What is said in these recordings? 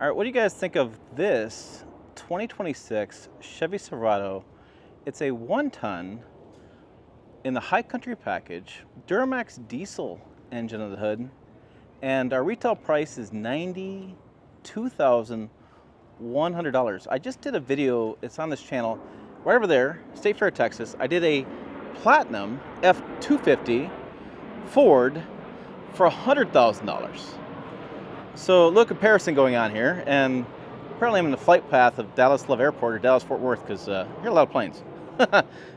All right, what do you guys think of this 2026 Chevy Silverado? It's a 1-ton in the high country package, Duramax diesel engine on the hood, and our retail price is $92,100. I just did a video, it's on this channel, right over there, State Fair, Texas. I did a Platinum F250 Ford for $100,000. So a little comparison going on here, and apparently I'm in the flight path of Dallas Love Airport or Dallas Fort Worth because here are a lot of planes.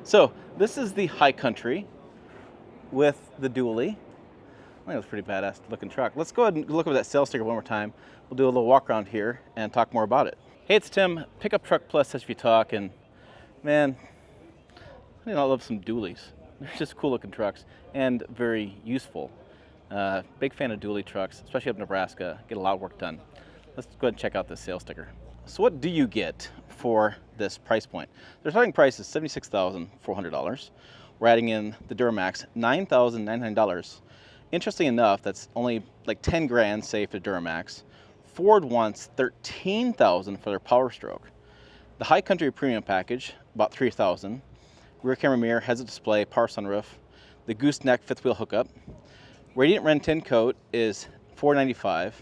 So this is the high country with the dually. I think it's a pretty badass looking truck. Let's go ahead and look over that sales sticker one more time. We'll do a little walk around here and talk more about it. Hey, it's Tim, Pickup Truck Plus SUV Talk, and man, I love some dualies. They're just cool looking trucks and very useful. Big fan of dually trucks, especially up in Nebraska. Get a lot of work done. Let's go ahead and check out this sales sticker. So what do you get for this price point? Their starting price is $76,400. We're adding in the Duramax, $9,900. Interesting enough, that's only like 10 grand, say, for Duramax. Ford wants $13,000 for their Power Stroke. The High Country Premium Package, about $3,000. Rear camera mirror, heads-up display, power sunroof. The gooseneck fifth wheel hookup. Radiant Ren tin coat is $495.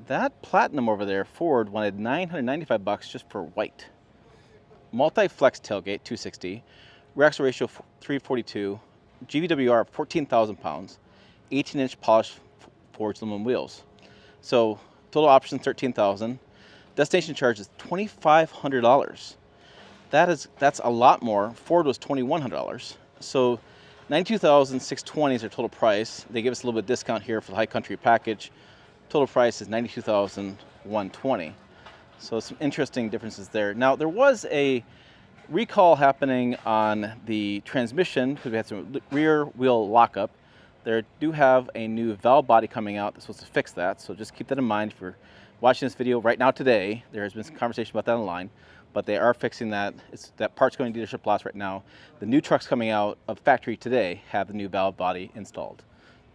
That Platinum over there, Ford, wanted $995 just for white. Multi-flex tailgate, $260. Rear axle ratio, $342. GVWR, 14,000 pounds. 18-inch polished forged aluminum wheels. So total option, $13,000. Destination charge is $2,500. That's a lot more. Ford was $2,100. So $92,620 is their total price. They give us a little bit of discount here for the high country package. Total price is $92,120. So some interesting differences there. Now there was a recall happening on the transmission because we had some rear wheel lockup. They do have a new valve body coming out that's supposed to fix that. So just keep that in mind if you're watching this video right now today. There has been some conversation about that online. But they are fixing that. That part's going to dealership lots right now. The new trucks coming out of factory today have the new valve body installed.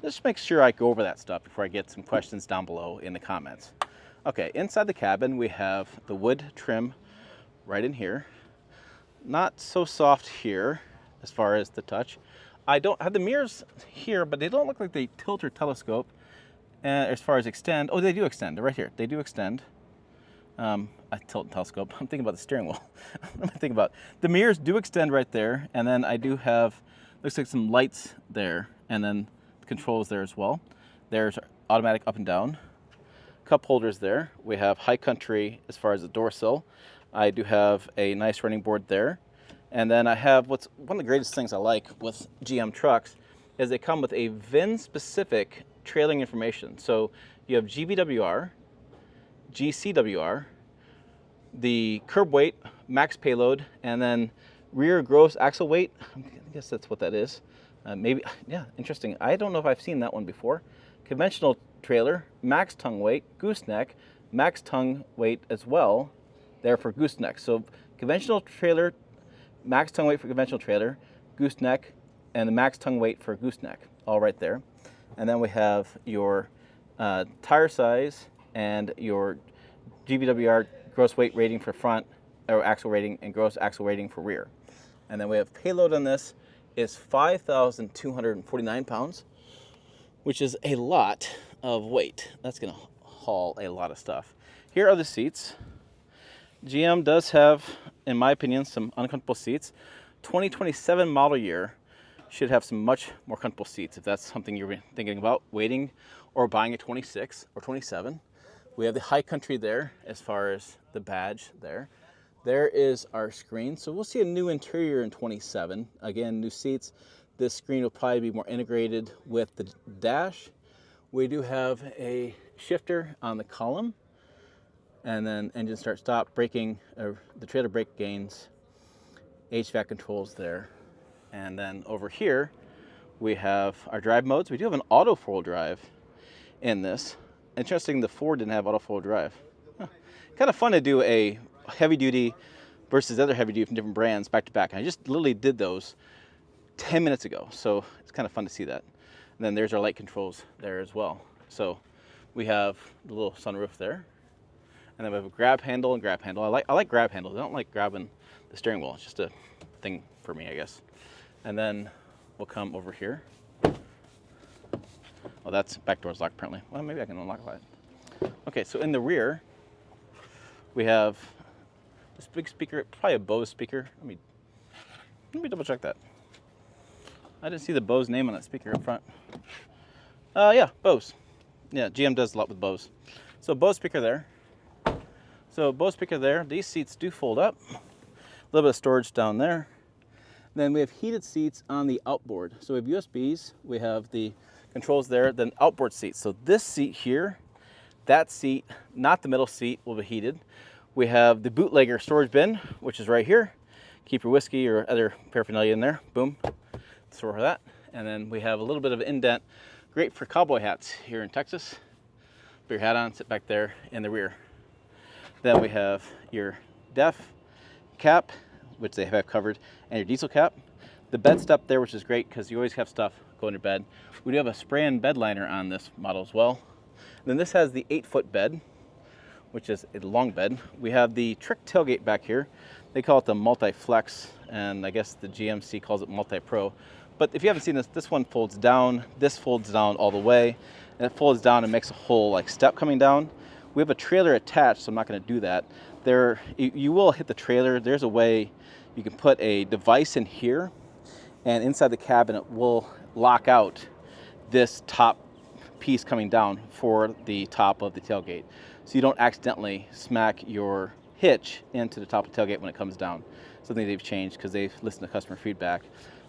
Just make sure I go over that stuff before I get some questions down below in the comments. Okay, inside the cabin we have the wood trim right in here. Not so soft here as far as the touch. I don't have the mirrors here, but they don't look like they tilt or telescope. As far as extend, oh, they do extend. They're right here. They do extend. I tilt and telescope. I'm thinking about the steering wheel. I'm thinking about the mirrors do extend right there, and then I do have looks like some lights there, and then the controls there as well. There's automatic up and down. Cup holders there. We have high country as far as the door sill. I do have a nice running board there, and then I have what's one of the greatest things I like with GM trucks is they come with a VIN specific trailing information. So you have GVWR, GCWR, the curb weight, max payload, and then rear gross axle weight. I guess that's what that is. Maybe, yeah, interesting. I don't know if I've seen that one before. Conventional trailer, max tongue weight, gooseneck, max tongue weight as well, there for gooseneck. So conventional trailer, max tongue weight for conventional trailer, gooseneck, and the max tongue weight for gooseneck, all right there. And then we have your tire size and your GVWR gross weight rating for front, or axle rating, and gross axle rating for rear. And then we have payload on this is 5,249 pounds, which is a lot of weight. That's gonna haul a lot of stuff. Here are the seats. GM does have, in my opinion, some uncomfortable seats. 2027 model year should have some much more comfortable seats if that's something you're thinking about waiting or buying a 26 or 27. We have the high country there as far as the badge there. There is our screen. So we'll see a new interior in 27. Again, new seats. This screen will probably be more integrated with the dash. We do have a shifter on the column, and then engine start stop, braking, the trailer brake gains, HVAC controls there. And then over here, we have our drive modes. We do have an auto four-wheel drive in this. Interesting, the Ford didn't have auto four-wheel drive. Huh. Kind of fun to do a heavy duty versus other heavy duty from different brands back to back. And I just literally did those 10 minutes ago, so it's kind of fun to see that. And then there's our light controls there as well. So we have the little sunroof there. And then we have a grab handle and grab handle. I like grab handles. I don't like grabbing the steering wheel. It's just a thing for me, I guess. And then we'll come over here. Oh, that's back door's locked apparently. Well, maybe I can unlock that. Okay, so in the rear, we have this big speaker, probably a Bose speaker. Let me double check that. I didn't see the Bose name on that speaker up front. Yeah, Bose. Yeah, GM does a lot with Bose. So Bose speaker there. So Bose speaker there. These seats do fold up. A little bit of storage down there. Then we have heated seats on the outboard. So we have USBs. We have the controls there. Then outboard seats. So this seat here, that seat, not the middle seat, will be heated. We have the bootlegger storage bin, which is right here. Keep your whiskey or other paraphernalia in there. Boom. Store that. And then we have a little bit of an indent. Great for cowboy hats here in Texas. Put your hat on, sit back there in the rear. Then we have your DEF cap, which they have covered, and your diesel cap. The bed step there, which is great because you always have stuff going to bed. We do have a spray-in bed liner on this model as well. And then this has the 8-foot bed, which is a long bed. We have the trick tailgate back here. They call it the multi-flex, and I guess the GMC calls it multi-pro. But if you haven't seen this, this one folds down. This folds down all the way, and it folds down and makes a whole like step coming down. We have a trailer attached, so I'm not going to do that. You will hit the trailer. There's a way you can put a device in here, and inside the cabin it will lock out this top piece coming down for the top of the tailgate, so you don't accidentally smack your hitch into the top of the tailgate when it comes down. Something they've changed because they've listened to customer feedback.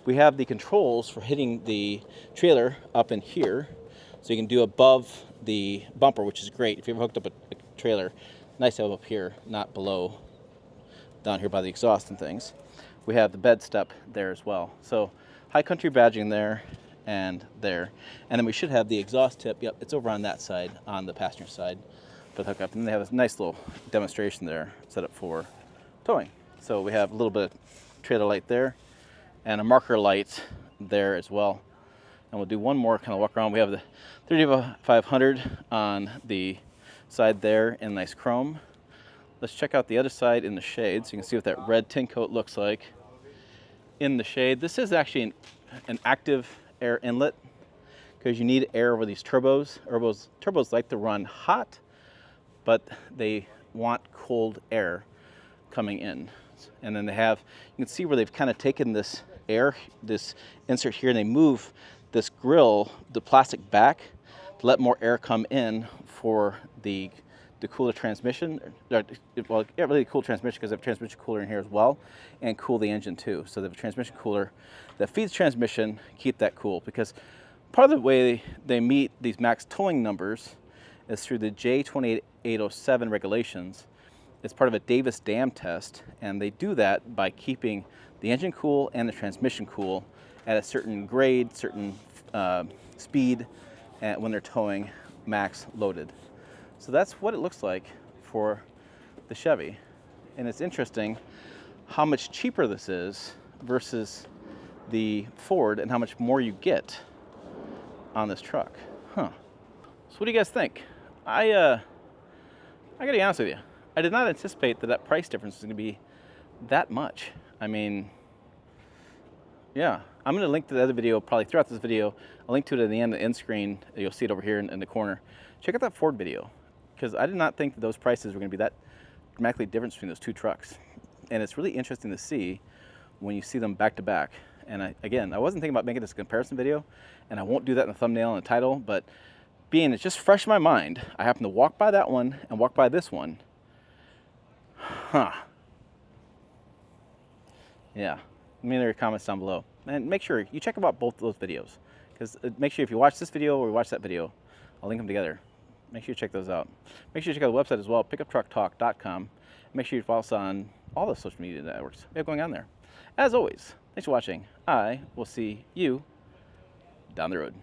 We have the controls for hitting the trailer up in here, so you can do above the bumper, which is great. If you ever hooked up a trailer, nice to have up here, not below, down here by the exhaust and things. We have the bed step there as well. So high country badging there and there. And then we should have the exhaust tip. Yep, it's over on that side, on the passenger side for the hookup. And they have a nice little demonstration there set up for towing. So we have a little bit of trailer light there and a marker light there as well. And we'll do one more kind of walk around. We have the 3500 on the side there in nice chrome. Let's check out the other side in the shade so you can see what that red tint coat looks like in the shade. This is actually an active air inlet because you need air over these turbos. Turbos like to run hot, but they want cold air coming in. And then they have, you can see where they've kind of taken this air, this insert here, and they move this grill, the plastic back, to let more air come in for the cooler transmission. Well, really cool transmission because they have a transmission cooler in here as well, and cool the engine too. So they have a transmission cooler that feeds transmission, keep that cool. Because part of the way they meet these max towing numbers is through the J28807 regulations. It's part of a Davis dam test, and they do that by keeping the engine cool and the transmission cool at a certain grade, certain speed when they're towing max loaded. So that's what it looks like for the Chevy. And it's interesting how much cheaper this is versus the Ford and how much more you get on this truck. Huh. So what do you guys think? I gotta be honest with you. I did not anticipate that price difference was gonna be that much. I mean, yeah. I'm gonna link to the other video probably throughout this video. I'll link to it at the end screen. You'll see it over here in the corner. Check out that Ford video, because I did not think that those prices were gonna be that dramatically different between those two trucks. And it's really interesting to see when you see them back to back. And I wasn't thinking about making this a comparison video, and I won't do that in the thumbnail and the title, but being it's just fresh in my mind, I happened to walk by that one and walk by this one. Huh. Yeah. Let me know your comments down below. And make sure you check out both of those videos, because make sure if you watch this video or you watch that video, I'll link them together. Make sure you check those out. Make sure you check out the website as well, pickuptrucktalk.com. Make sure you follow us on all the social media networks we have going on there. As always, thanks for watching. I will see you down the road.